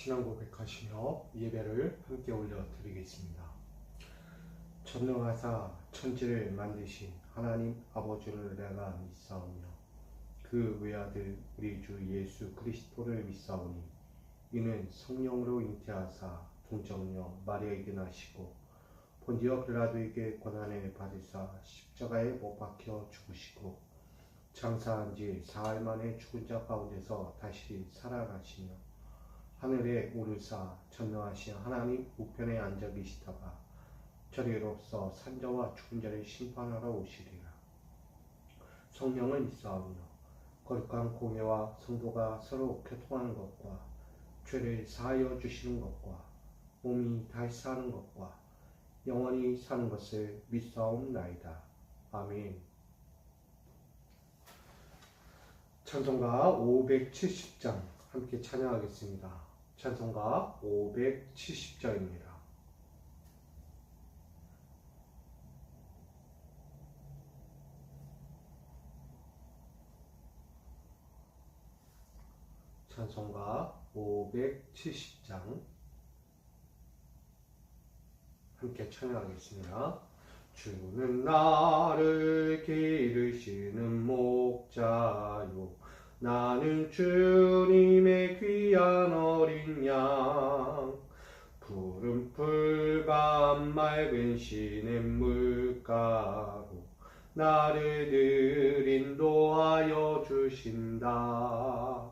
신앙 고백하시며 예배를 함께 올려드리겠습니다. 전능하사 천지를 만드신 하나님 아버지를 내가 믿사오며 그 외아들 우리 주 예수 그리스도를 믿사오니 이는 성령으로 잉태하사 동정녀 마리아에게 나시고 본디오 빌라도에게 고난을 받으사 십자가에 못 박혀 죽으시고 장사한 지 사흘 만에 죽은 자 가운데서 다시 살아나시며 하늘에 오르사 전능하신 하나님 우편에 앉아 계시다가 저리로서 산자와 죽은 자를 심판하러 오시리라. 성령은 믿사오며 거룩한 공예와 성도가 서로 교통하는 것과 죄를 사하여 주시는 것과 몸이 다시 사는 것과 영원히 사는 것을 믿사옵나이다. 아멘. 찬송가 570장 함께 찬양하겠습니다. 찬송가 570장입니다. 찬송가 570장 함께 찬양하겠습니다. 주는 나를 기르시는 목자요 나는 주님의 귀한 어린 양 푸른 풀밤 맑은 시냇물가로 나를 늘 인도하여 주신다.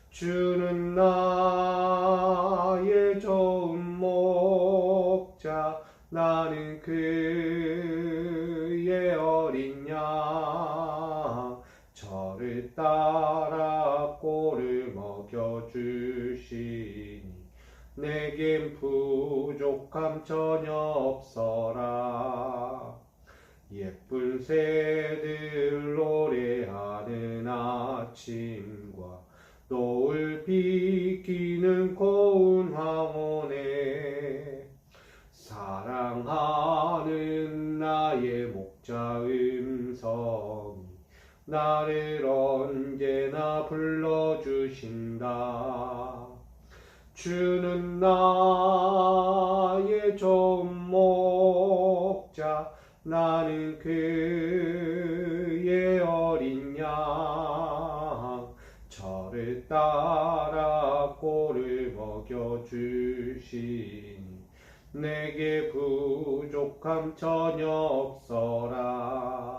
주는 나의 좋은 목자 나는 그의 어린 양 저를 따라 꼴을 먹여주시니 내겐 부족함 전혀 없어라. 예쁜 새들 노래하는 아침과 노을 비키는 고운 황혼에 사랑하는 나의 목자 음성이 나를 언제나 불러주신다. 주는 나의 좋은 목자 나는 그의 어린 양 저를 따라 꼴을 먹여주시니 내게 부족함 전혀 없어라.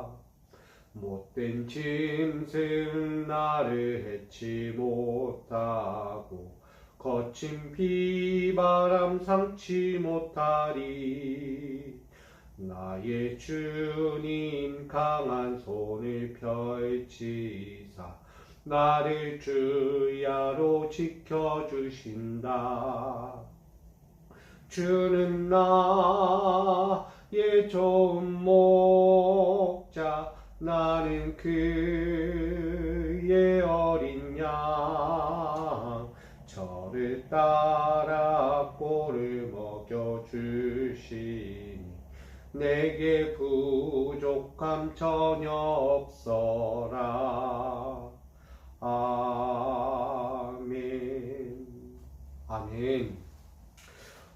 못된 짐승 나를 해치 못하고 거친 비바람 상치 못하리. 나의 주님 강한 손을 펼치사 나를 주야로 지켜주신다. 주는 나의 좋은 목자 나는 그의 어린 양 저를 따라 꼴을 먹여주시니 내게 부족함 전혀 없어라. 아멘. 아멘.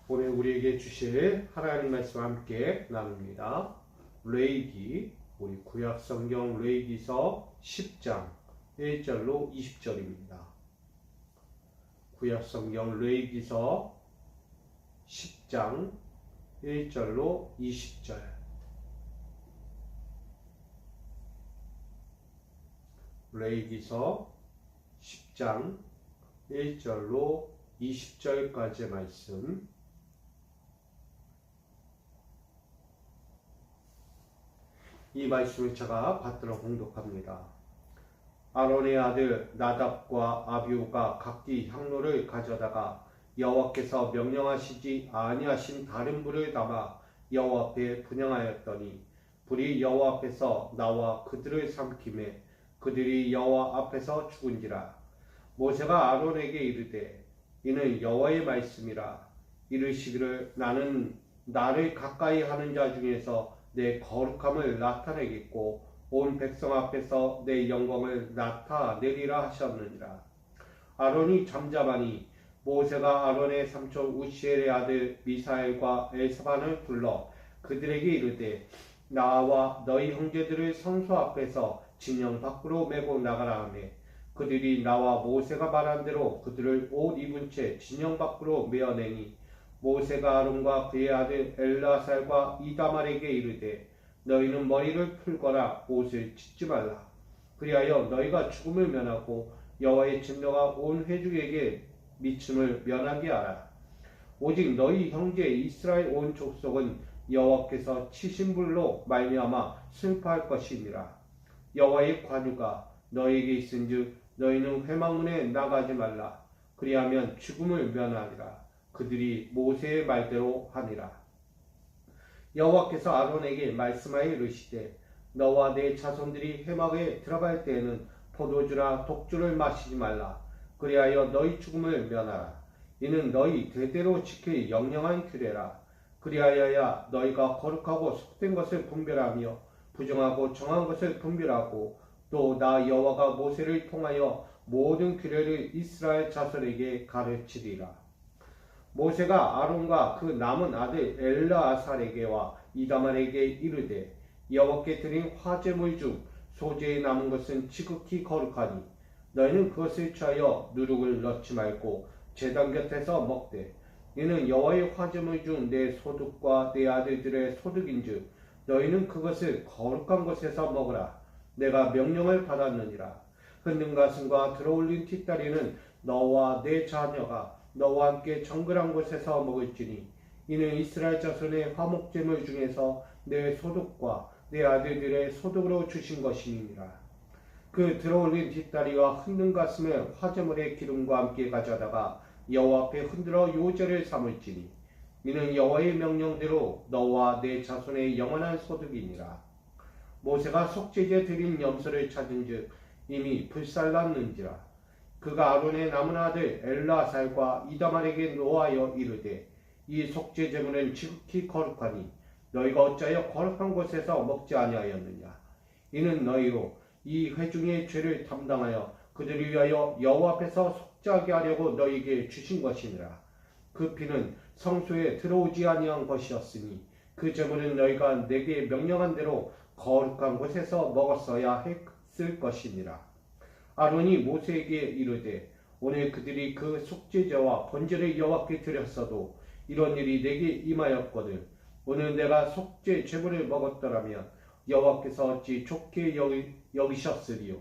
오늘 우리에게 주실 하나님 말씀 함께 나눕니다. 레위기 우리 구약 성경 레위기서 10장 1절로 20절입니다. 구약 성경 레위기서 10장 1절로 20절. 레위기서 10장 1절로 20절까지의 말씀. 이 말씀을 제가 받들어 공독합니다. 아론의 아들 나답과 아비후가 각기 향로를 가져다가 여호와께서 명령하시지 아니하신 다른 불을 담아 여호와 앞에 분향하였더니 불이 여호와 앞에서 나와 그들을 삼키매 그들이 여호와 앞에서 죽은지라. 모세가 아론에게 이르되 이는 여호와의 말씀이라. 이르시기를 나는 나를 가까이 하는 자 중에서 내 거룩함을 나타내겠고 온 백성 앞에서 내 영광을 나타내리라 하셨느니라. 아론이 잠잠하니 모세가 아론의 삼촌 우시엘의 아들 미사엘과 엘사반을 불러 그들에게 이르되 나와 너희 형제들을 성소 앞에서 진영 밖으로 메고 나가라 하며 그들이 나와 모세가 말한 대로 그들을 옷 입은 채 진영 밖으로 메어내니 모세가 아론과 그의 아들 엘라살과 이다말에게 이르되 너희는 머리를 풀거나 옷을 찢지 말라. 그리하여 너희가 죽음을 면하고 여호와의 진노가 온 회중에게 미침을 면하게 하라. 오직 너희 형제 이스라엘 온 족속은 여호와께서 치신 불로 말미암아 슬퍼할 것이니라. 여호와의 관유가 너희에게 있은즉 너희는 회막문에 나가지 말라. 그리하면 죽음을 면하리라. 그들이 모세의 말대로 하니라. 여호와께서 아론에게 말씀하여 이르시되 너와 내 자손들이 회막에 들어갈 때에는 포도주나 독주를 마시지 말라. 그리하여 너희 죽음을 면하라. 이는 너희 대대로 지킬 영영한 규례라. 그리하여야 너희가 거룩하고 속된 것을 분별하며 부정하고 정한 것을 분별하고 또 나 여호와가 모세를 통하여 모든 규례를 이스라엘 자손에게 가르치리라. 모세가 아론과 그 남은 아들 엘라아살에게와 이다말에게 이르되 여호와께 드린 화제물 중 소재에 남은 것은 지극히 거룩하니 너희는 그것을 취하여 누룩을 넣지 말고 제단 곁에서 먹되 이는 여호와의 화제물 중 내 소득과 내 아들들의 소득인즉 너희는 그것을 거룩한 곳에서 먹으라. 내가 명령을 받았느니라. 흔든 가슴과 들어올린 뒷다리는 너와 내 자녀가 너와 함께 정결한 곳에서 먹을지니 이는 이스라엘 자손의 화목제물 중에서 내 소득과 내 아들들의 소득으로 주신 것이니라. 그 들어올린 뒷다리와 흔든 가슴을 화제물의 기름과 함께 가져다가 여호와 앞에 흔들어 요제를 삼을지니 이는 여호와의 명령대로 너와 내 자손의 영원한 소득이니라. 모세가 속죄제 드린 염소를 찾은즉 이미 불살랐는지라. 그가 아론의 남은 아들 엘라살과 이다말에게 노하여 이르되 이 속죄 제물은 지극히 거룩하니 너희가 어찌하여 거룩한 곳에서 먹지 아니하였느냐. 이는 너희로 이 회중의 죄를 담당하여 그들을 위하여 여호와 앞에서 속죄하게 하려고 너희에게 주신 것이니라. 그 피는 성소에 들어오지 아니한 것이었으니 그 제물은 너희가 내게 명령한 대로 거룩한 곳에서 먹었어야 했을 것이니라. 아론이 모세에게 이르되 오늘 그들이 그 속죄제와 번제를 여호와께 드렸어도 이런 일이 내게 임하였거든 오늘 내가 속죄 제물을 먹었더라면 여호와께서 어찌 좋게 여기셨으리요.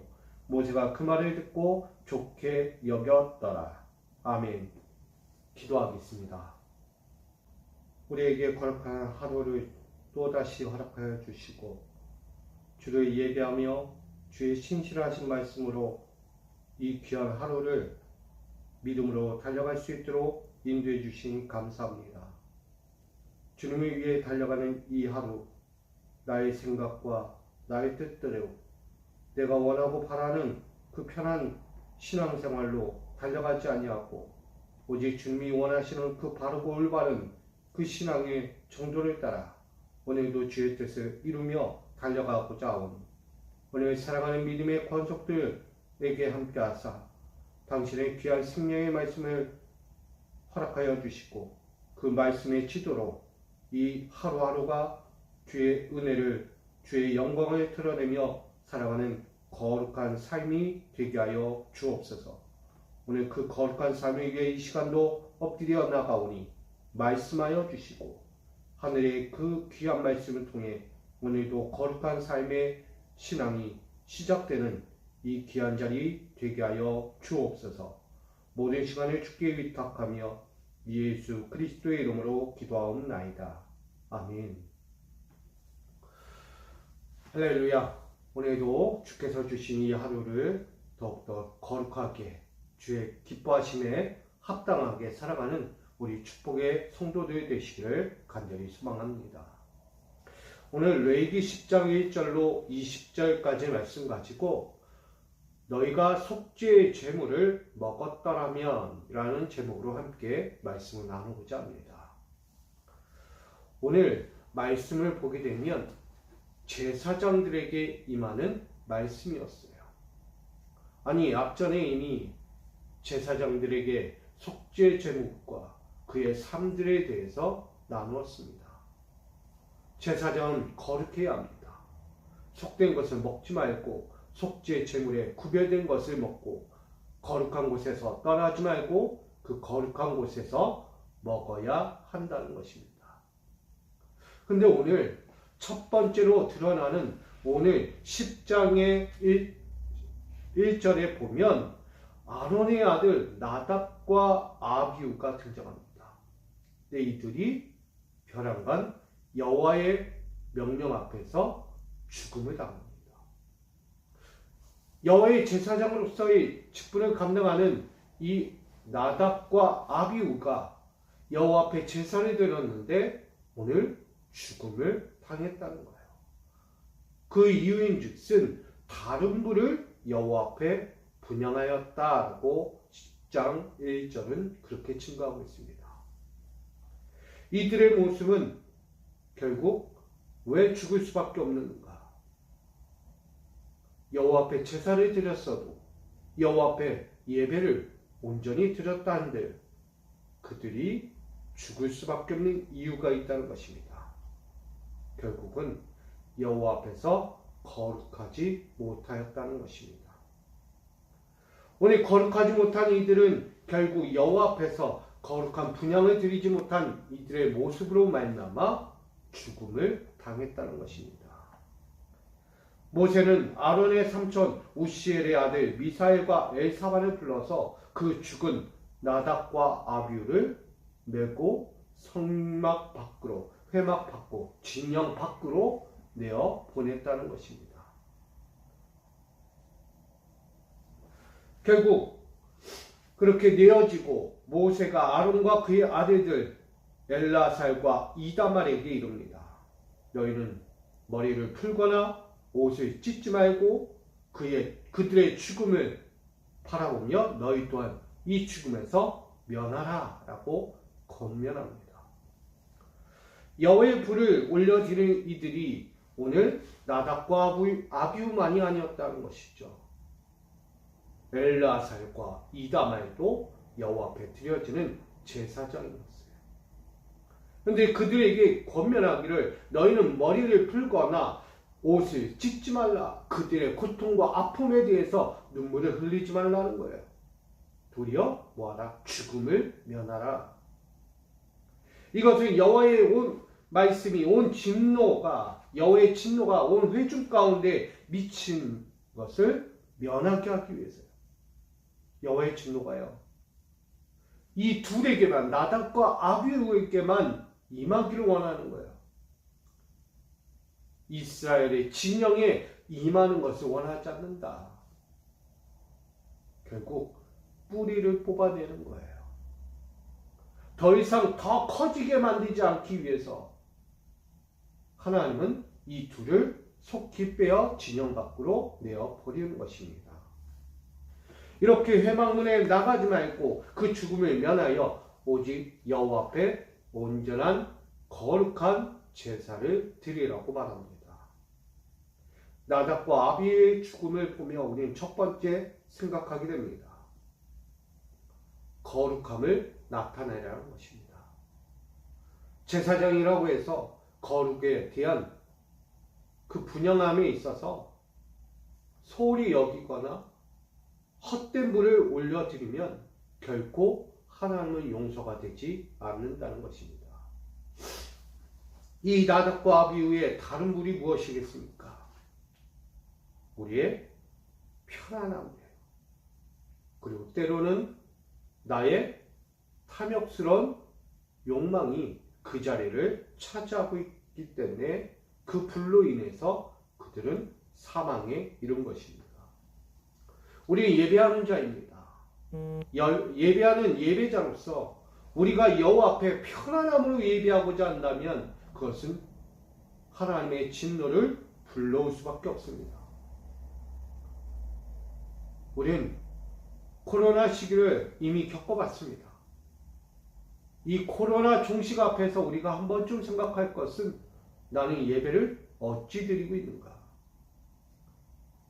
모세가 그 말을 듣고 좋게 여겼더라. 아멘. 기도하겠습니다. 우리에게 거룩한 하루를 또다시 허락하여 주시고 주를 예배하며 주의 신실하신 말씀으로 이 귀한 하루를 믿음으로 달려갈 수 있도록 인도해 주시니 감사합니다. 주님을 위해 달려가는 이 하루 나의 생각과 나의 뜻대로 내가 원하고 바라는 그 편한 신앙생활로 달려가지 아니하고 오직 주님이 원하시는 그 바르고 올바른 그 신앙의 정도를 따라 오늘도 주의 뜻을 이루며 달려가고자 하오니 오늘 사랑하는 믿음의 권속들에게 함께하사 당신의 귀한 생명의 말씀을 허락하여 주시고 그 말씀의 지도로 이 하루하루가 주의 은혜를 주의 영광을 드러내며 살아가는 거룩한 삶이 되게 하여 주옵소서. 오늘 그 거룩한 삶을 위해 이 시간도 엎드려 나가오니 말씀하여 주시고 하늘의 그 귀한 말씀을 통해 오늘도 거룩한 삶의 신앙이 시작되는 이 귀한 자리 되게 하여 주옵소서. 모든 시간을 주께 위탁하며 예수 그리스도의 이름으로 기도하옵나이다. 아멘. 할렐루야. 오늘도 주께서 주신 이 하루를 더욱더 거룩하게 주의 기뻐하심에 합당하게 살아가는 우리 축복의 성도들 되시기를 간절히 소망합니다. 오늘 레위기 10장 1절로 20절까지 말씀 가지고 너희가 속죄의 제물을 먹었더라면 라는 제목으로 함께 말씀을 나누고자 합니다. 오늘 말씀을 보게 되면 제사장들에게 임하는 말씀이었어요. 아니 앞전에 이미 제사장들에게 속죄 제목과 그의 삶들에 대해서 나누었습니다. 제사장은 거룩해야 합니다. 속된 것을 먹지 말고 속죄 제물에 구별된 것을 먹고 거룩한 곳에서 떠나지 말고 그 거룩한 곳에서 먹어야 한다는 것입니다. 근데 오늘 첫 번째로 드러나는 오늘 10장의 1절에 보면 아론의 아들 나답과 아비후가 등장합니다. 근데 이들이 벼랑간 여호와의 명령 앞에서 죽음을 당합니다. 여호와의 제사장으로서의 직분을 감당하는 이 나답과 아비후가 여호와 앞에 제사를 드렸는데 오늘 죽음을 당했다는 거예요. 그 이유인즉슨 다른 불을 여호와 앞에 분향하였다라고 10장 1절은 그렇게 증거하고 있습니다. 이들의 모습은 결국 왜 죽을 수밖에 없는가? 여호와 앞에 제사를 드렸어도 여호와 앞에 예배를 온전히 드렸다 한들 그들이 죽을 수밖에 없는 이유가 있다는 것입니다. 결국은 여호와 앞에서 거룩하지 못하였다는 것입니다. 오늘 거룩하지 못한 이들은 결국 여호와 앞에서 거룩한 분향을 드리지 못한 이들의 모습으로 말미암아 죽음을 당했다는 것입니다. 모세는 아론의 삼촌 우시엘의 아들 미사엘과 엘사반을 불러서 그 죽은 나답과 아비후를 메고 성막 밖으로, 회막 밖으로, 진영 밖으로 내어 보냈다는 것입니다. 결국 그렇게 내어지고 모세가 아론과 그의 아들들 엘라살과 이다말에게 이릅니다. 너희는 머리를 풀거나 옷을 찢지 말고 그들의 죽음을 바라보며 너희 또한 이 죽음에서 면하라 라고 권면합니다. 여호와의 불을 올려드리는 이들이 오늘 나답과 아비후만이 아니었다는 것이죠. 엘라살과 이다말도 여호와 앞에 드려지는 제사장이었어요. 그런데 그들에게 권면하기를 너희는 머리를 풀거나 옷을 찢지 말라. 그들의 고통과 아픔에 대해서 눈물을 흘리지 말라는 거예요. 도리어 뭐하라? 죽음을 면하라. 이것은 여호와의 온 말씀이 온 진노가 여호와의 진노가 온 회중 가운데 미친 것을 면하게 하기 위해서요. 여호와의 진노가요. 이 둘에게만 나답과 아비후에게만 임하기를 원하는 거예요. 이스라엘의 진영에 임하는 것을 원하지 않는다. 결국 뿌리를 뽑아내는 거예요. 더 이상 더 커지게 만들지 않기 위해서 하나님은 이 둘을 속히 빼어 진영 밖으로 내어 버리는 것입니다. 이렇게 회막문에 나가지 말고 그 죽음을 면하여 오직 여호와 앞에 온전한 거룩한 제사를 드리라고 말합니다. 나답과 아비의 죽음을 보며 우리는 첫 번째 생각하게 됩니다. 거룩함을 나타내라는 것입니다. 제사장이라고 해서 거룩에 대한 그 분향함에 있어서 소홀히 여기거나 헛된 불을 올려드리면 결코 하나님의 용서가 되지 않는다는 것입니다. 이 나답과 아비후의 다른 불이 무엇이겠습니까? 우리의 편안함이에요. 그리고 때로는 나의 탐욕스러운 욕망이 그 자리를 차지하고 있기 때문에 그 불로 인해서 그들은 사망에 이른 것입니다. 우리는 예배하는 자입니다. 예배하는 예배자로서 우리가 여호와 앞에 편안함으로 예배하고자 한다면 그것은 하나님의 진노를 불러올 수밖에 없습니다. 우리는 코로나 시기를 이미 겪어봤습니다. 이 코로나 종식 앞에서 우리가 한 번쯤 생각할 것은 나는 예배를 어찌 드리고 있는가?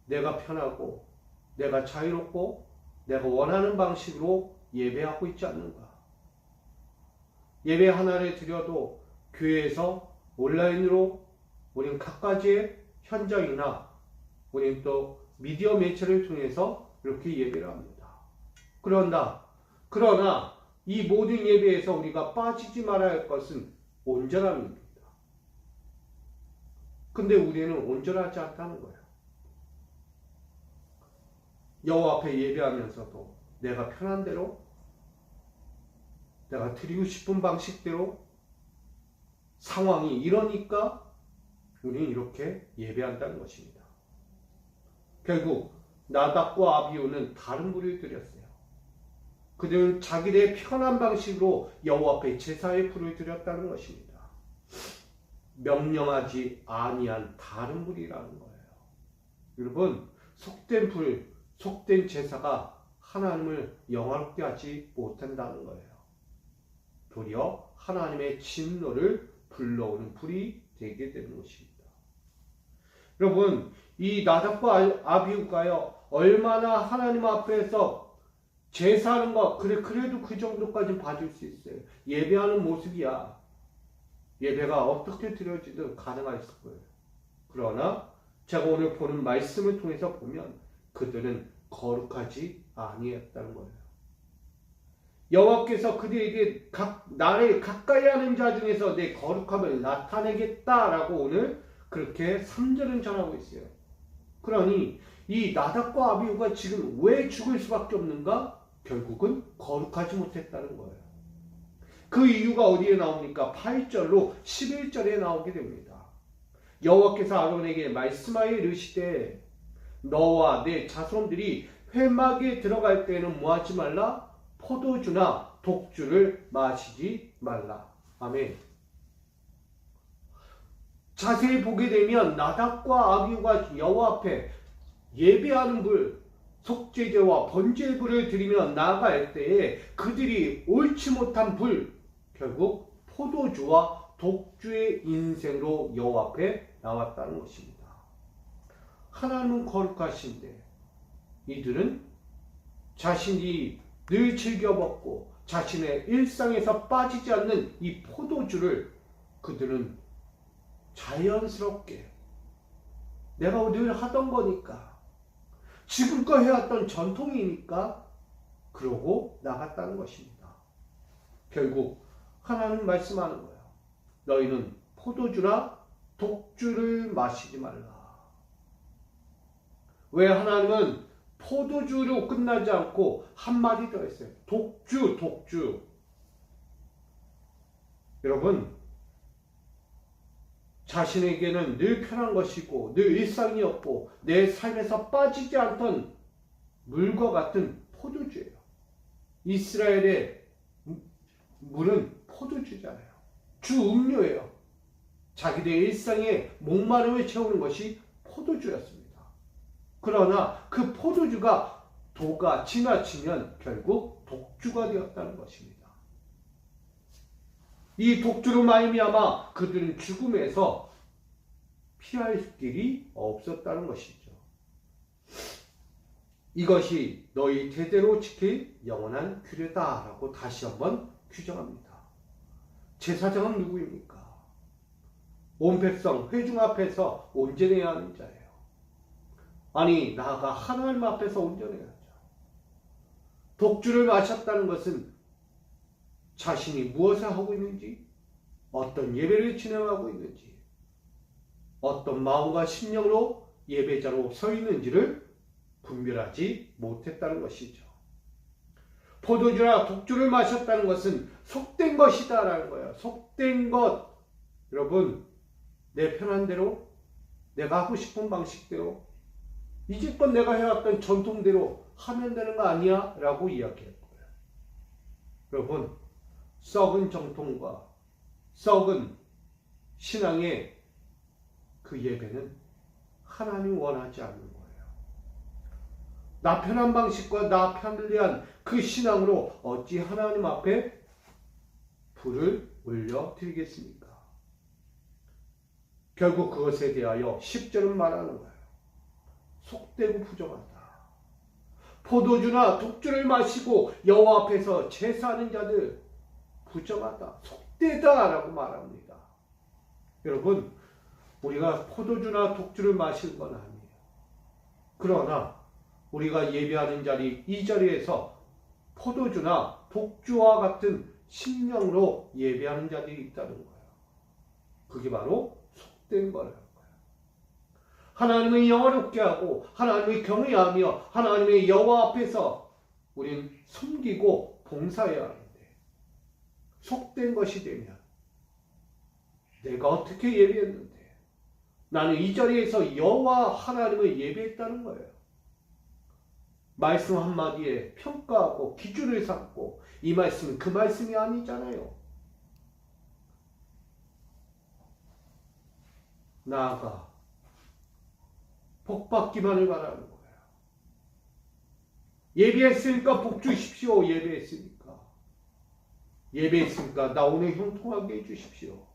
내가 편하고 내가 자유롭고 내가 원하는 방식으로 예배하고 있지 않는가? 예배 하나를 드려도 교회에서 온라인으로 우리는 각가지의 현장이나 우리는 또 미디어 매체를 통해서 이렇게 예배를 합니다. 그러나 이 모든 예배에서 우리가 빠지지 말아야 할 것은 온전함입니다. 근데 우리는 온전하지 않다는 거예요. 여호와 앞에 예배하면서도 내가 편한 대로, 내가 드리고 싶은 방식대로 상황이 이러니까 우리는 이렇게 예배한다는 것입니다. 결국 나답과 아비후는 다른 불을 드렸어요. 그들은 자기들의 편한 방식으로 여호와 앞에 제사의 불을 드렸다는 것입니다. 명령하지 아니한 다른 불이라는 거예요. 여러분, 속된 불, 속된 제사가 하나님을 영화롭게 하지 못한다는 거예요. 도리어 하나님의 진노를 불러오는 불이 되게 되는 것입니다. 여러분, 이 나답과 아비후가요, 얼마나 하나님 앞에서 제사하는 거, 그래도 그 정도까지는 봐줄 수 있어요. 예배하는 모습이야. 예배가 어떻게 드려지든 가능했을 거예요. 그러나 제가 오늘 보는 말씀을 통해서 보면 그들은 거룩하지 아니했다는 거예요. 여호와께서 그들에게 나를 가까이 하는 자 중에서 내 거룩함을 나타내겠다라고 오늘 그렇게 3절은 전하고 있어요. 그러니 이 나답과 아비후가 지금 왜 죽을 수밖에 없는가? 결국은 거룩하지 못했다는 거예요. 그 이유가 어디에 나옵니까? 8절로 11절에 나오게 됩니다. 여호와께서 아론에게 말씀하여 이르시되 너와 내 자손들이 회막에 들어갈 때에는 뭐하지 말라? 포도주나 독주를 마시지 말라. 아멘. 자세히 보게 되면 나답과 아비후가 여호와 앞에 예배하는 불, 속죄제와 번제의 불을 드리며 나아갈 때에 그들이 옳지 못한 불, 결국 포도주와 독주의 인생으로 여호와 앞에 나왔다는 것입니다. 하나님은 거룩하신데 이들은 자신이 늘 즐겨 먹고 자신의 일상에서 빠지지 않는 이 포도주를 그들은 자연스럽게 내가 늘 하던 거니까 지금껏 해왔던 전통이니까 그러고 나갔다는 것입니다. 결국 하나님 말씀하는 거예요. 너희는 포도주나 독주를 마시지 말라. 왜 하나님은 포도주로 끝나지 않고 한마디 더 했어요. 독주. 여러분, 자신에게는 늘 편한 것이고 늘 일상이었고 내 삶에서 빠지지 않던 물과 같은 포도주예요. 이스라엘의 물은 포도주잖아요. 주 음료예요. 자기들의 일상에 목마름을 채우는 것이 포도주였습니다. 그러나 그 포도주가 도가 지나치면 결국 독주가 되었다는 것입니다. 이 독주로 말미암아 그들은 죽음에서 피할 길이 없었다는 것이죠. 이것이 너희 대대로 지킬 영원한 규례다라고 다시 한번 규정합니다. 제사장은 누구입니까? 온 백성 회중 앞에서 온전해야 하는 자예요. 아니, 나아가 하나님 앞에서 온전해야죠. 독주를 마셨다는 것은 자신이 무엇을 하고 있는지, 어떤 예배를 진행하고 있는지, 어떤 마음과 심령으로 예배자로 서 있는지를 분별하지 못했다는 것이죠. 포도주나 독주를 마셨다는 것은 속된 것이다라는 거예요. 속된 것. 여러분, 내 편한 대로, 내가 하고 싶은 방식대로, 이제껏 내가 해왔던 전통대로 하면 되는 거 아니야? 라고 이야기했고요. 여러분, 썩은 정통과 썩은 신앙의 그 예배는 하나님이 원하지 않는 거예요. 나 편한 방식과 나 편리한 그 신앙으로 어찌 하나님 앞에 불을 올려드리겠습니까? 결국 그것에 대하여 10절은 말하는 거예요. 속되고 부정하다. 포도주나 독주를 마시고 여호와 앞에서 제사하는 자들 부정하다, 속되다라고 말합니다. 여러분, 우리가 포도주나 독주를 마실 건 아니에요. 그러나 우리가 예배하는 자리, 이 자리에서 포도주나 독주와 같은 심령으로 예배하는 자들이 있다는 거예요. 그게 바로 속된 거라는 거예요. 하나님을 영화롭게 하고 하나님을 경외하며 하나님의 여호와 앞에서 우리는 섬기고 봉사해야 하는데, 속된 것이 되면 내가 어떻게 예배했는데, 나는 이 자리에서 여호와 하나님을 예배했다는 거예요. 말씀 한마디에 평가하고 기준을 삼고, 이 말씀은 그 말씀이 아니잖아요. 나아가 복받기만을 바라는 거예요. 예배했으니까 복 주십시오. 예배했으니까 나 오늘 형통하게 해주십시오.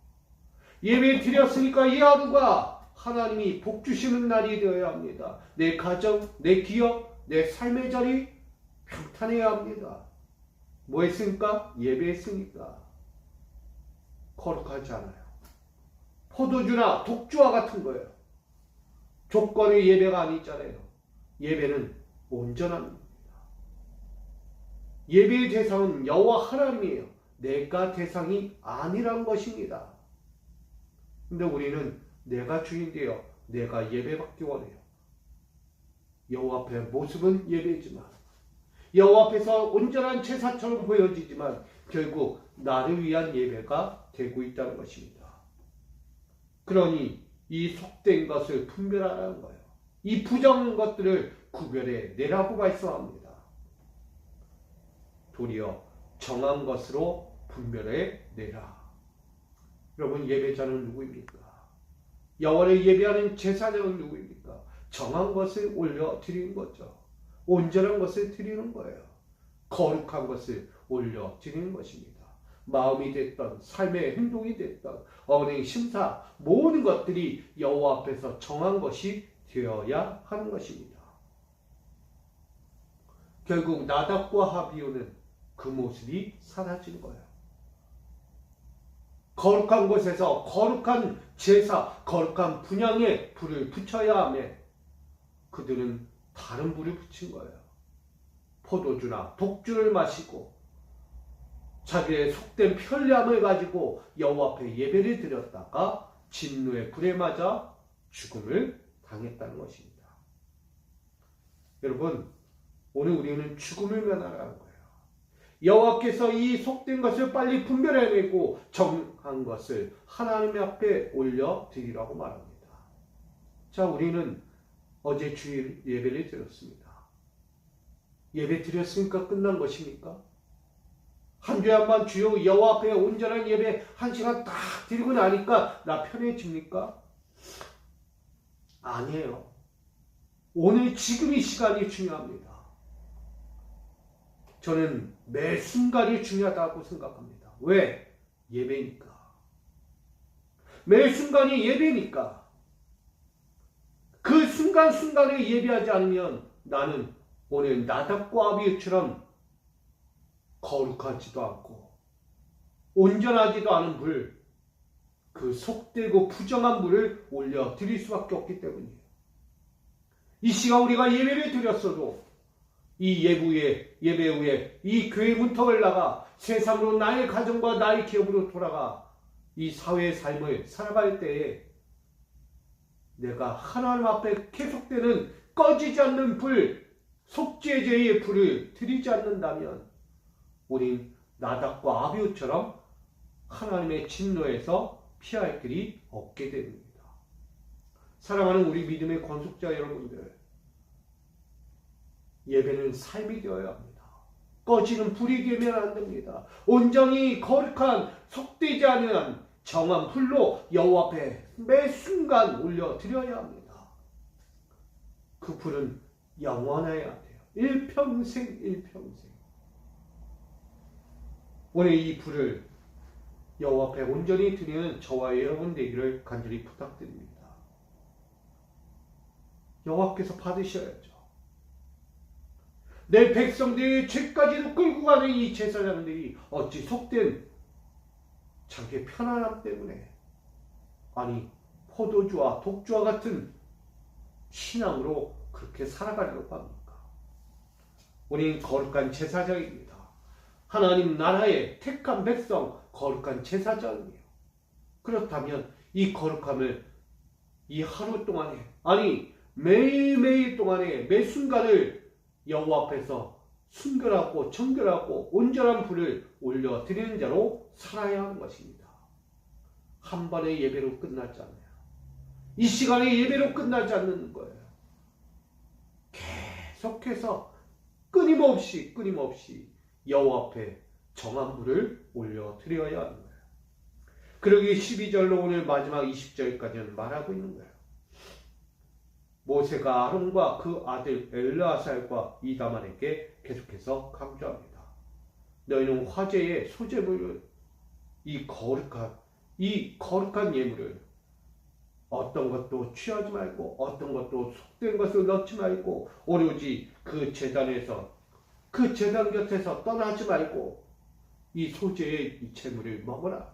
예배 드렸으니까 이 하루가 하나님이 복 주시는 날이 되어야 합니다. 내 가정, 내 기업, 내 삶의 자리 평탄해야 합니다. 뭐 했으니까? 예배했으니까. 거룩하지 않아요. 포도주나 독주와 같은 거예요. 조건의 예배가 아니잖아요. 예배는 온전합니다. 예배의 대상은 여호와 하나님이에요. 내가 대상이 아니란 것입니다. 근데 우리는 내가 주인되어 내가 예배받기 원해요. 여호와 앞에 모습은 예배지만, 여호와 앞에서 온전한 제사처럼 보여지지만 결국 나를 위한 예배가 되고 있다는 것입니다. 그러니 이 속된 것을 분별하라는 거예요. 이 부정한 것들을 구별해 내라고 말씀합니다. 도리어 정한 것으로 분별해 내라. 여러분, 예배자는 누구입니까? 여호와를 예배하는 제사장은 누구입니까? 정한 것을 올려 드리는 거죠. 온전한 것을 드리는 거예요. 거룩한 것을 올려 드리는 것입니다. 마음이 됐던, 삶의 행동이 됐던, 언행, 심사, 모든 것들이 여호와 앞에서 정한 것이 되어야 하는 것입니다. 결국 나답과 하비오는 그 모습이 사라진 거예요. 거룩한 곳에서 거룩한 제사, 거룩한 분향에 불을 붙여야 하며 그들은 다른 불을 붙인 거예요. 포도주나 독주를 마시고 자기의 속된 편리함을 가지고 여호와 앞에 예배를 드렸다가 진노의 불에 맞아 죽음을 당했다는 것입니다. 여러분, 오늘 우리는 죽음을 면하라는 거예요. 여호와께서 이 속된 것을 빨리 분별해내고 정한 것을 하나님 앞에 올려드리라고 말합니다. 자, 우리는 어제 주일 예배를 드렸습니다. 예배 드렸으니까 끝난 것입니까? 한 주에 한 번 주여 여호와 앞에 온전한 예배 한 시간 딱 드리고 나니까 나 편해집니까? 아니에요. 오늘 지금 이 시간이 중요합니다. 저는 매 순간이 중요하다고 생각합니다. 왜? 예배니까. 매 순간이 예배니까. 그 순간순간에 예배하지 않으면 나는 오늘 나답과 아비후처럼 거룩하지도 않고 온전하지도 않은 불, 그 속되고 부정한 불을 올려 드릴 수밖에 없기 때문이에요. 이 시간 우리가 예배를 드렸어도 이 예배 후에 이 교회 문턱을 나가 세상으로 나의 가정과 나의 기업으로 돌아가 이 사회의 삶을 살아갈 때에 내가 하나님 앞에 계속되는 꺼지지 않는 불, 속죄제의 불을 드리지 않는다면 우린 나답과 아비후처럼 하나님의 진노에서 피할 길이 없게 됩니다. 사랑하는 우리 믿음의 권속자 여러분들, 예배는 삶이 되어야 합니다. 꺼지는 불이 되면 안 됩니다. 온전히 거룩한 속되지 않은 정한 불로 여호와 앞에 매 순간 올려드려야 합니다. 그 불은 영원해야 돼요. 일평생. 오늘 이 불을 여호와 앞에 온전히 드리는 저와 여러분 되기를 간절히 부탁드립니다. 여호와께서 받으셔야죠. 내 백성들의 죄까지도 끌고 가는 이 제사장들이 어찌 속된 자기의 편안함 때문에, 아니 포도주와 독주와 같은 신앙으로 그렇게 살아가려고 합니까? 우리는 거룩한 제사장입니다. 하나님 나라의 택한 백성, 거룩한 제사장이에요. 그렇다면 이 거룩함을 이 하루 동안에, 아니 매일매일 동안에 매 순간을 여호와 앞에서 순결하고 정결하고 온전한 불을 올려드리는 자로 살아야 하는 것입니다. 한 번의 예배로 끝나지 않아요. 이 시간의 예배로 끝나지 않는 거예요. 계속해서 끊임없이 여호와 앞에 정한 불을 올려드려야 하는 거예요. 그러기 12절로 오늘 마지막 20절까지는 말하고 있는 거예요. 모세가 아론과 그 아들 엘르아살과 이다만에게 계속해서 강조합니다. 너희는 화제의 소제물을, 이 거룩한 예물을 어떤 것도 취하지 말고 어떤 것도 속된 것을 넣지 말고 오로지 그 제단 곁에서 떠나지 말고 이 소제의 이 제물을 먹어라.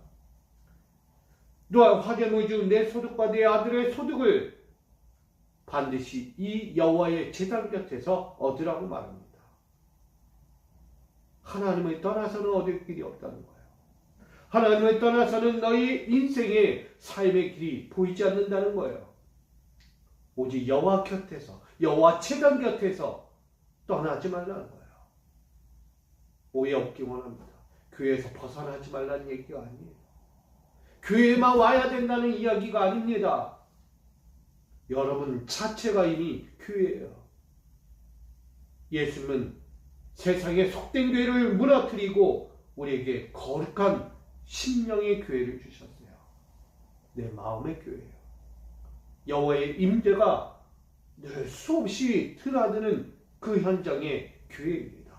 또한 화제물 중 내 소득과 내 아들의 소득을 반드시 이 여호와의 제단 곁에서 얻으라고 말합니다. 하나님을 떠나서는 얻을 길이 없다는 거예요. 하나님을 떠나서는 너희 인생의 삶의 길이 보이지 않는다는 거예요. 오직 여호와 곁에서, 여호와 제단 곁에서 떠나지 말라는 거예요. 오해 없기 원합니다. 교회에서 벗어나지 말라는 얘기가 아니에요. 교회에만 와야 된다는 이야기가 아닙니다. 여러분 자체가 이미 교회예요. 예수님은 세상의 속된 교회를 무너뜨리고 우리에게 거룩한 심령의 교회를 주셨어요. 내 마음의 교회예요. 여호와의 임재가 늘 수없이 드나드는 그 현장의 교회입니다.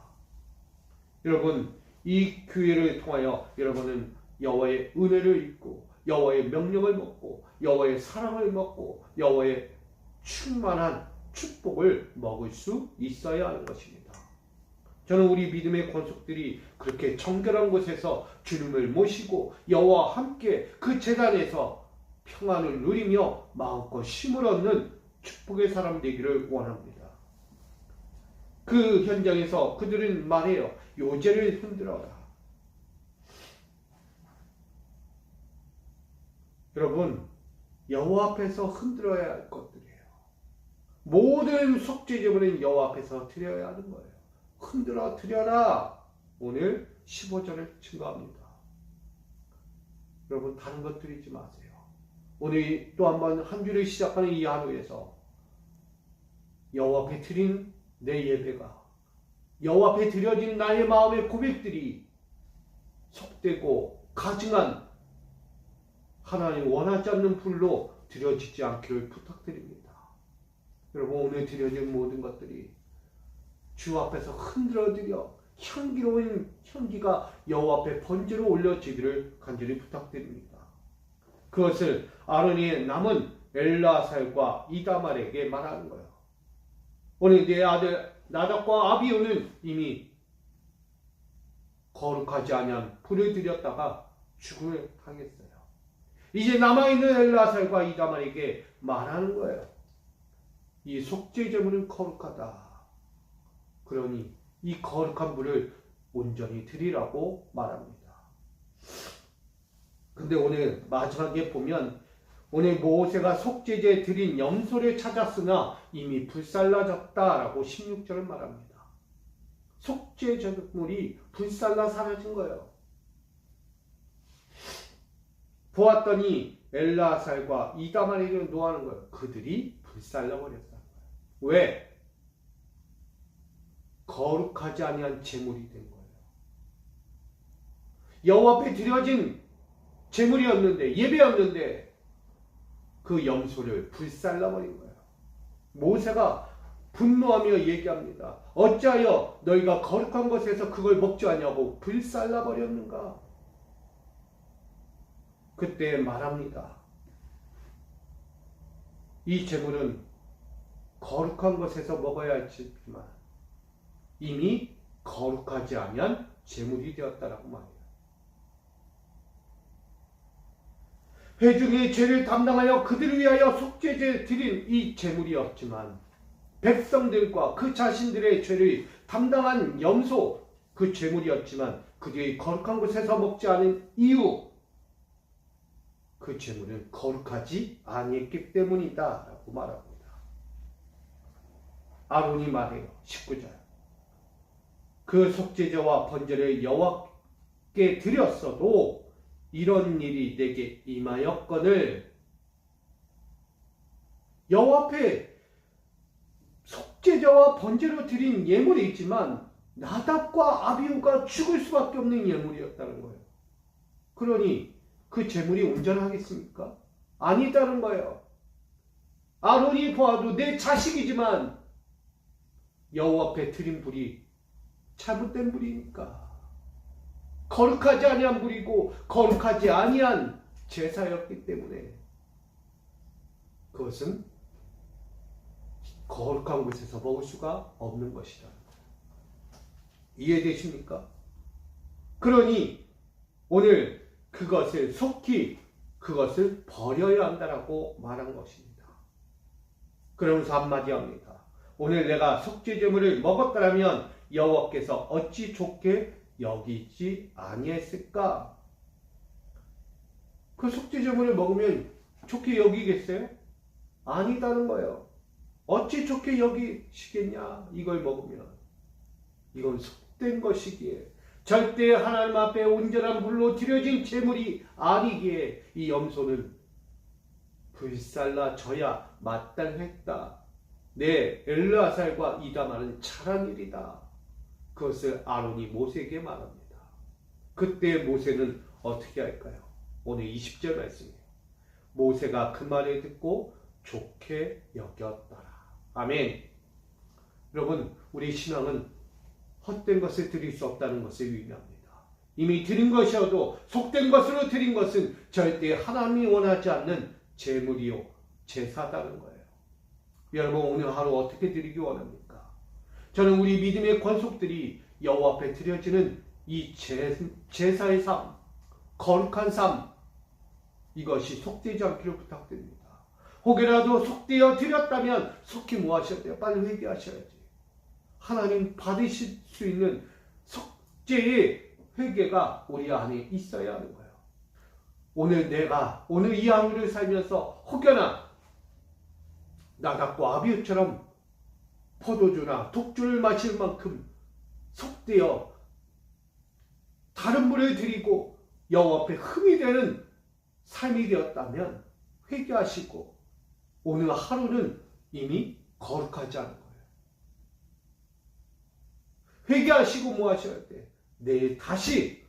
여러분 이 교회를 통하여 여러분은 여호와의 은혜를 입고 여호와의 명령을 먹고 여호와의 사랑을 먹고 여호와의 충만한 축복을 먹을 수 있어야 하는 것입니다. 저는 우리 믿음의 권속들이 그렇게 정결한 곳에서 주님을 모시고 여호와와 함께 그 제단에서 평안을 누리며 마음껏 쉼을 얻는 축복의 사람 되기를 원합니다. 그 현장에서 그들은 말해요. 요제를 흔들어라. 여러분 여호와 앞에서 흔들어야 할 것들이에요. 모든 속죄제물은 여호와 앞에서 드려야 하는 거예요. 흔들어 드려라. 오늘 15절을 증거합니다. 여러분 다른 것 드리지 마세요. 오늘 또 한번 한 주를 시작하는 이 하루에서 여호와 앞에 드린 내 예배가, 여호와 앞에 드려진 나의 마음의 고백들이 속되고 가증한 하나님 원하지 않는 불로 드려지지 않기를 부탁드립니다. 여러분 오늘 드려진 모든 것들이 주 앞에서 흔들어드려 향기로운 향기가 여호와 앞에 번제로 올려지기를 간절히 부탁드립니다. 그것을 아론의 남은 엘르아살과 이다말에게 말하는 거예요. 오늘 내 아들 나답과 아비후는 이미 거룩하지 아니한 불을 들였다가 죽음을 당했어요. 이제 남아있는 엘르아살과 이다말에게 말하는 거예요. 이 속죄제물은 거룩하다. 그러니 이 거룩한 불을 온전히 드리라고 말합니다. 근데 오늘 마지막에 보면 오늘 모세가 속죄제에 드린 염소를 찾았으나 이미 불살라졌다라고 16절을 말합니다. 속죄제물이 불살라 사라진 거예요. 보았더니 엘르아살과 이다말에게 노하는 거예요. 그들이 불살라 버렸다는 거예요. 왜? 거룩하지 아니한 제물이 된 거예요. 여호와 앞에 드려진 제물이었는데, 예배였는데 그 염소를 불살라 버린 거예요. 모세가 분노하며 얘기합니다. 어찌하여 너희가 거룩한 것에서 그걸 먹지 않냐고 불살라 버렸는가? 그때 말합니다. 이 제물은 거룩한 것에서 먹어야 했지만 이미 거룩하지 아니한 제물이 되었다라고 말해요. 회중이 죄를 담당하여 그들을 위하여 속죄제 드린 이 제물이었지만 백성들과 그 자신들의 죄를 담당한 염소 그 제물이었지만 그들이 거룩한 곳에서 먹지 않은 이유 그 제물은 거룩하지 아니했기 때문이다 라고 말합니다. 아론이 말해요. 19절 그 속죄제와 번제를 여호와께 드렸어도 이런 일이 내게 임하였거늘 여호와 앞에 속죄제와 번제로 드린 예물이 있지만 나답과 아비후가 죽을 수밖에 없는 예물이었다는 거예요. 그러니 그 제물이 온전하겠습니까? 아니다는 거예요. 아론이 보아도 내 자식이지만 여호와 앞에 드린 불이 잘못된 불이니까 거룩하지 아니한 불이고 거룩하지 아니한 제사였기 때문에 그것은 거룩한 곳에서 먹을 수가 없는 것이다. 이해되십니까? 그러니 오늘 그것을 속히 그것을 버려야 한다라고 말한 것입니다. 그러면서 한마디 합니다. 오늘 내가 속죄제물을 먹었더라면 여호와께서 어찌 좋게 여기지 아니했을까? 그 속죄제물을 먹으면 좋게 여기겠어요? 아니다는 거예요. 어찌 좋게 여기시겠냐? 이걸 먹으면 이건 속된 것이기에 절대 하나님 앞에 온전한 불로 드려진 제물이 아니기에 이 염소는 불살라 져야 마땅했다. 내 엘르아살과 이다말은 잘한 일이다. 그것을 아론이 모세에게 말합니다. 그때 모세는 어떻게 할까요? 오늘 20절 말씀이에요. 모세가 그 말을 듣고 좋게 여겼더라. 아멘. 여러분, 우리 신앙은 헛된 것을 드릴 수 없다는 것을 의미합니다. 이미 드린 것이어도 속된 것으로 드린 것은 절대 하나님이 원하지 않는 제물이요 제사다는 거예요. 여러분, 오늘 하루 어떻게 드리기 원합니까? 저는 우리 믿음의 권속들이 여호와 앞에 드려지는 이 제사의 삶, 거룩한 삶, 이것이 속되지 않기를 부탁드립니다. 혹여라도 속되어 드렸다면 속히 뭐 하셔야 돼요? 빨리 회개하셔야지. 하나님 받으실 수 있는 속죄의 회개가 우리 안에 있어야 하는 거예요. 오늘 이 하루를 살면서 혹여나 나답과 아비후처럼 포도주나 독주를 마실 만큼 속되어 다른 분을 드리고 여호와 앞에 흠이 되는 삶이 되었다면 회개하시고 오늘 하루는 이미 거룩하지 않은 거예요. 회개하시고 뭐 하셔야 돼? 내일 다시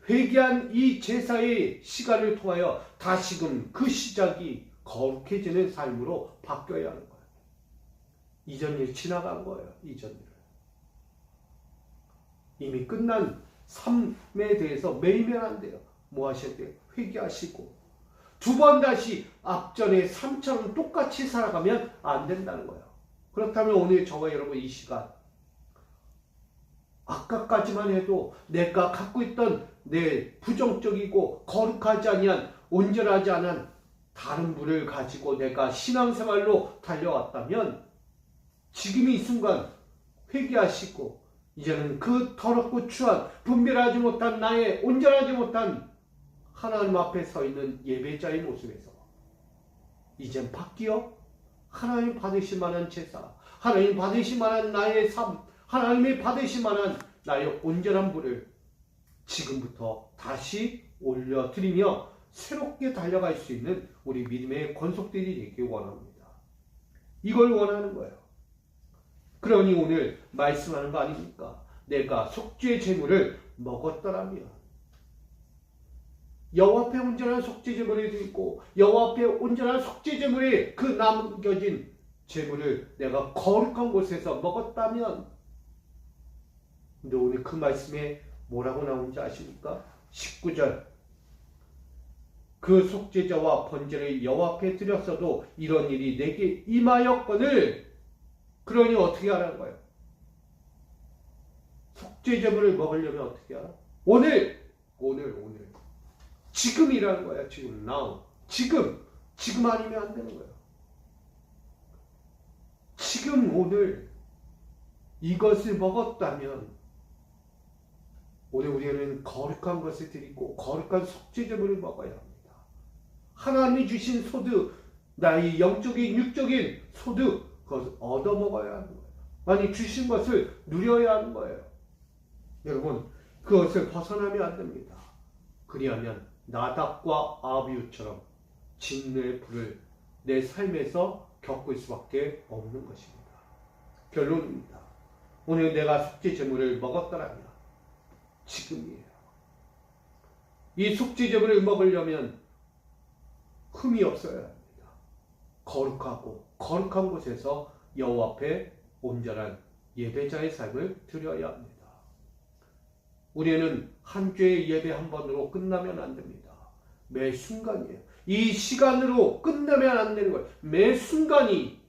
회개한 이 제사의 시간을 통하여 다시금 그 시작이 거룩해지는 삶으로 바뀌어야 하는 거예요. 이전 일 지나간 거예요. 이전 일을. 이미 끝난 삶에 대해서 매이면 안 돼요. 뭐 하셔야 돼요? 회개하시고 두 번 다시 앞전의 삶처럼 똑같이 살아가면 안 된다는 거예요. 그렇다면 오늘 저와 여러분 이 시간 아까까지만 해도 내가 갖고 있던 내 부정적이고 거룩하지 아니한 온전하지 않은 다른 불을 가지고 내가 신앙생활로 달려왔다면 지금 이 순간 회개하시고 이제는 그 더럽고 추한 분별하지 못한 나의 온전하지 못한 하나님 앞에 서 있는 예배자의 모습에서 이젠 바뀌어 하나님 받으실 만한 제사, 하나님 받으실 만한 나의 삶, 하나님이 받으실 만한 나의 온전한 불을 지금부터 다시 올려드리며 새롭게 달려갈 수 있는 우리 믿음의 권속들이 되길 원합니다. 이걸 원하는 거예요. 그러니 오늘 말씀하는 거 아닙니까? 내가 속죄의 제물을 먹었더라면 여호와 앞에 온전한 속죄 제물을 드리고 여호와 앞에 온전한 속죄 제물에 그 남겨진 제물을 내가 거룩한 곳에서 먹었다면 근데 오늘 그 말씀에 뭐라고 나오는지 아십니까? 19절 그 속죄제와 번제를 여호와 앞에 드렸어도 이런 일이 내게 임하였거늘 그러니 어떻게 하라는 거예요? 속죄제물을 먹으려면 어떻게 하나? 오늘 지금이라는 거야. 지금 now 지금 아니면 안 되는 거야. 지금 오늘 이것을 먹었다면 오늘 우리는 거룩한 것을 드리고 거룩한 속죄제물을 먹어야 합니다. 하나님이 주신 소득, 나의 영적인 육적인 소득, 그것을 얻어먹어야 하는 거예요. 아니 주신 것을 누려야 하는 거예요. 여러분 그것을 벗어나면 안 됩니다. 그리하면 나답과 아비후처럼 진노의 불을 내 삶에서 겪을 수밖에 없는 것입니다. 결론입니다. 오늘 내가 속죄제물을 먹었더라면 지금이에요. 이 속죄제물을 먹으려면 흠이 없어야 합니다. 거룩하고 거룩한 곳에서 여호와 앞에 온전한 예배자의 삶을 드려야 합니다. 우리는 한 주의 예배 한 번으로 끝나면 안 됩니다. 매 순간이에요. 이 시간으로 끝나면 안 되는 거예요. 매 순간이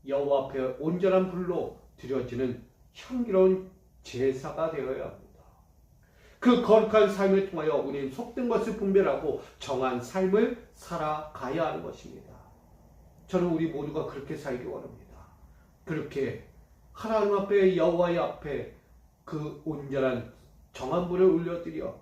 여호와 앞에 온전한 불로 드려지는 향기로운 제사가 되어야 합니다. 그 거룩한 삶을 통하여 우리는 속된 것을 분별하고 정한 삶을 살아가야 하는 것입니다. 저는 우리 모두가 그렇게 살기 원합니다. 그렇게 하나님 앞에 여호와의 앞에 그 온전한 정한 불을 올려드려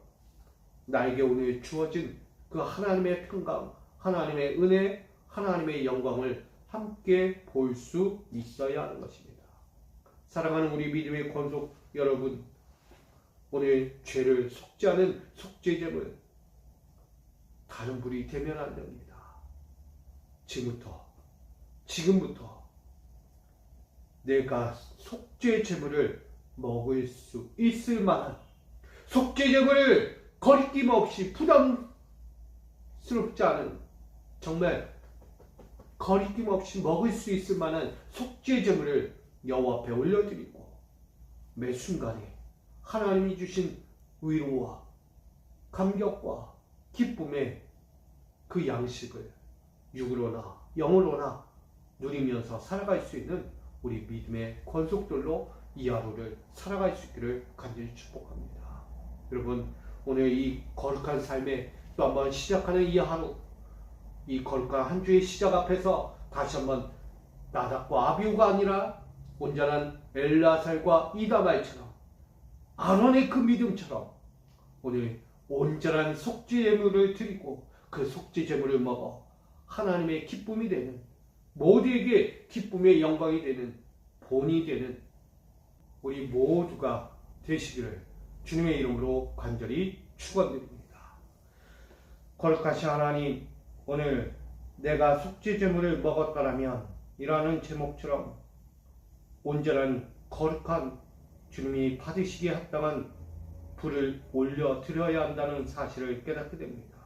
나에게 오늘 주어진 그 하나님의 평강, 하나님의 은혜, 하나님의 영광을 함께 볼 수 있어야 하는 것입니다. 사랑하는 우리 믿음의 권속 여러분, 오늘 죄를 속죄하는 속죄제물 다른 불이 되면 안 됩니다. 지금부터 내가 속죄제물을 먹을 수 있을 만한 속죄제물을 거리낌 없이 부담스럽지 않은 정말 거리낌 없이 먹을 수 있을 만한 속죄제물을 여호와 앞에 올려드리고 매 순간에 하나님이 주신 위로와 감격과 기쁨의 그 양식을 육으로나 영으로나 누리면서 살아갈 수 있는 우리 믿음의 권속들로 이 하루를 살아갈 수 있기를 간절히 축복합니다. 여러분 오늘 이 거룩한 삶에 또 한번 시작하는 이 하루, 이 거룩한 한 주의 시작 앞에서 다시 한번 나답과 아비후가 아니라 온전한 엘라살과 이다말처럼 아론의 그 믿음처럼 오늘 온전한 속죄제물을 드리고 그 속죄제물을 먹어 하나님의 기쁨이 되는, 모두에게 기쁨의 영광이 되는, 본이 되는 우리 모두가 되시기를 주님의 이름으로 간절히 축원드립니다. 거룩하신 하나님, 오늘 내가 속죄제물을 먹었더라면 이라는 제목처럼 온전한 거룩한 주님이 받으시기에 합당한 불을 올려 드려야 한다는 사실을 깨닫게 됩니다.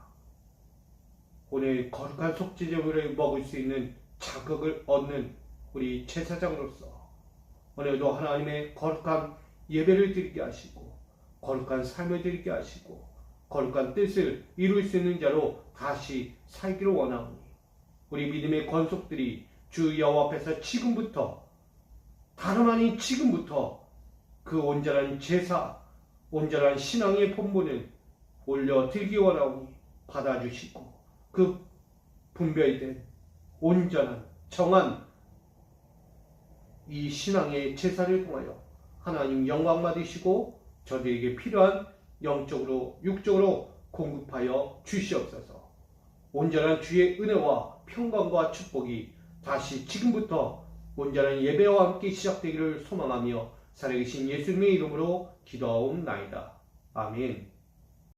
오늘 거룩한 속죄제물을 먹을 수 있는 자격을 얻는 우리 제사장으로서 오늘도 하나님의 거룩한 예배를 드리게 하시고 거룩한 삶을 드리게 하시고 거룩한 뜻을 이룰 수 있는 자로 다시 살기를 원하오니 우리 믿음의 권속들이 주 여호와 앞에서 지금부터, 다름 아닌 지금부터 그 온전한 제사, 온전한 신앙의 본분을 올려드리기 원하오니 받아주시고 그 분별된 온전한 정한 이 신앙의 제사를 통하여 하나님 영광 받으시고 저들에게 필요한 영적으로 육적으로 공급하여 주시옵소서. 온전한 주의 은혜와 평강과 축복이 다시 지금부터 온전한 예배와 함께 시작되기를 소망하며 살아계신 예수님의 이름으로 기도하옵나이다. 아멘.